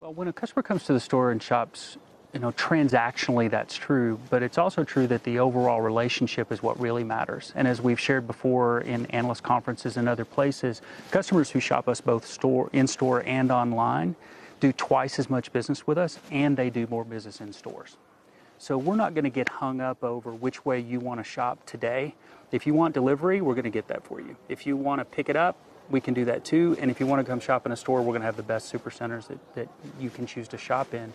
Well, when a customer comes to the store and shops, transactionally that's true, but it's also true that the overall relationship is what really matters. And as we've shared before in analyst conferences and other places, customers who shop us both in-store and online do twice as much business with us, and they do more business in stores. So we're not going to get hung up over which way you want to shop today. If you want delivery, we're going to get that for you. If you want to pick it up, we can do that too. And if you want to come shop in a store, we're going to have the best supercenters that you can choose to shop in.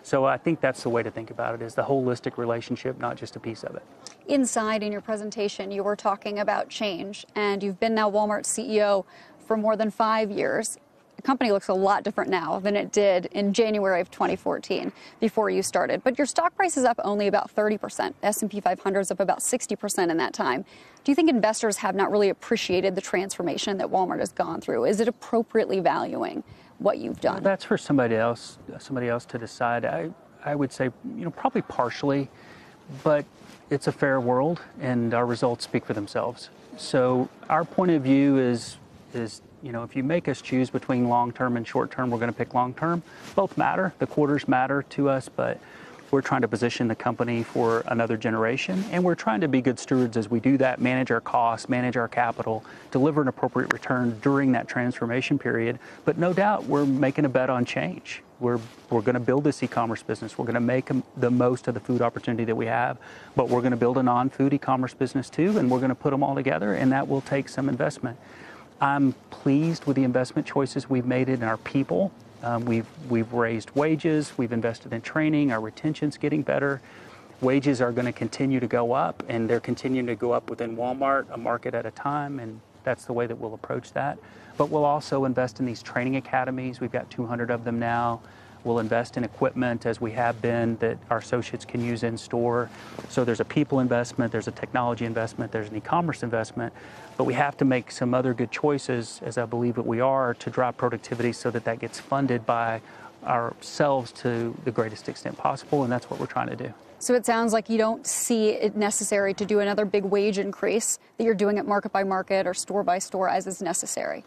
So I think that's the way to think about it, is the holistic relationship, not just a piece of it. Inside in your presentation, you were talking about change, and you've been now Walmart's CEO for more than 5 years. The company looks a lot different now than it did in January of 2014 before you started. But your stock price is up only about 30%. S&P 500 is up about 60% in that time. Do you think investors have not really appreciated the transformation that Walmart has gone through? Is it appropriately valuing what you've done? Well, that's for somebody else to decide. I would say, probably partially, but it's a fair world and our results speak for themselves. So our point of view is if you make us choose between long-term and short-term, we're going to pick long-term. Both matter. The quarters matter to us, but we're trying to position the company for another generation, and we're trying to be good stewards as we do that, manage our costs, manage our capital, deliver an appropriate return during that transformation period. But no doubt, we're making a bet on change. We're going to build this e-commerce business. We're going to make the most of the food opportunity that we have, but we're going to build a non-food e-commerce business too, and we're going to put them all together, and that will take some investment. I'm pleased with the investment choices we've made in our people. We've raised wages, we've invested in training, our retention's getting better. Wages are going to continue to go up, and they're continuing to go up within Walmart, a market at a time, and that's the way that we'll approach that. But we'll also invest in these training academies. We've got 200 of them now. We'll invest in equipment, as we have been, that our associates can use in store. So there's a people investment, there's a technology investment, there's an e-commerce investment, but we have to make some other good choices, as I believe that we are, to drive productivity so that gets funded by ourselves to the greatest extent possible, and that's what we're trying to do. So it sounds like you don't see it necessary to do another big wage increase, that you're doing it market by market or store by store as is necessary.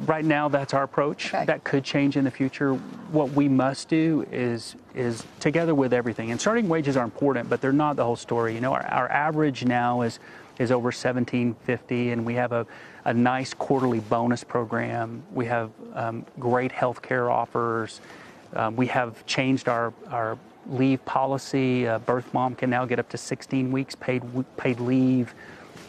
Right now, that's our approach. Okay. That could change in the future. What we must do is together with everything. And starting wages are important, but they're not the whole story. Our average now is over $17.50, and we have a nice quarterly bonus program. We have great health care offers. We have changed our leave policy. A birth mom can now get up to 16 weeks paid leave.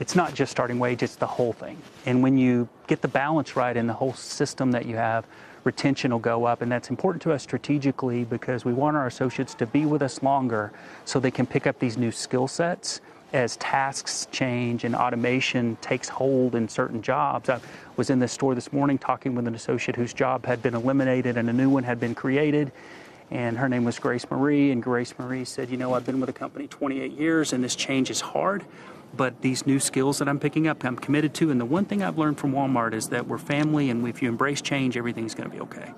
It's not just starting wage, it's the whole thing. And when you get the balance right in the whole system that you have, retention will go up. And that's important to us strategically because we want our associates to be with us longer so they can pick up these new skill sets as tasks change and automation takes hold in certain jobs. I was in this store this morning talking with an associate whose job had been eliminated and a new one had been created. And her name was Grace Marie. And Grace Marie said, I've been with the company 28 years and this change is hard. But these new skills that I'm picking up, I'm committed to. And the one thing I've learned from Walmart is that we're family, and if you embrace change, everything's going to be okay.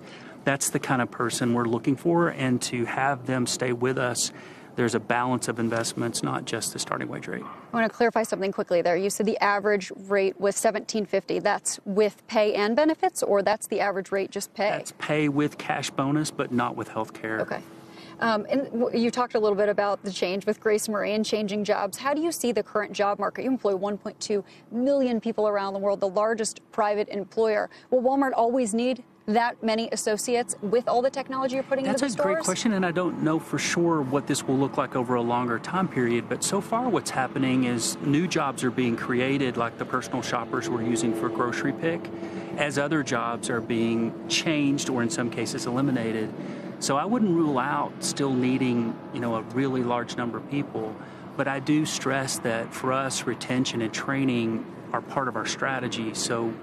That's the kind of person we're looking for, and to have them stay with us, there's a balance of investments, not just the starting wage rate. I want to clarify something quickly there. You said the average rate was $17.50. That's with pay and benefits, or that's the average rate, just pay? That's pay with cash bonus, but not with health care. Okay. And you talked a little bit about the change with Grace Marie and changing jobs. How do you see the current job market? You employ 1.2 million people around the world, the largest private employer. Will Walmart always need that many associates with all the technology you're putting into the stores? That's a great question, and I don't know for sure what this will look like over a longer time period. But so far what's happening is new jobs are being created, like the personal shoppers we're using for grocery pick, as other jobs are being changed or in some cases eliminated. So I wouldn't rule out still needing, a really large number of people, but I do stress that for us, retention and training are part of our strategy. So,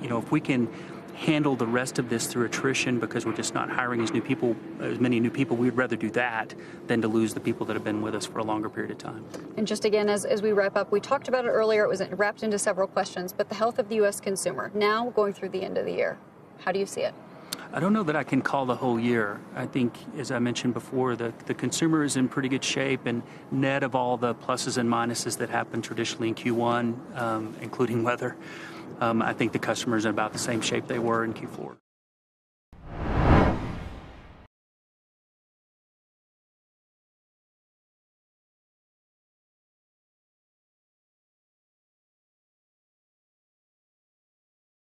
if we can handle the rest of this through attrition because we're just not hiring as many new people, we'd rather do that than to lose the people that have been with us for a longer period of time. And just again, as we wrap up, we talked about it earlier, it was wrapped into several questions, but the health of the U.S. consumer, now going through the end of the year, how do you see it? I don't know that I can call the whole year. I think, as I mentioned before, the consumer is in pretty good shape, and net of all the pluses and minuses that happen traditionally in Q1, including weather, I think the customer's in about the same shape they were in Q4.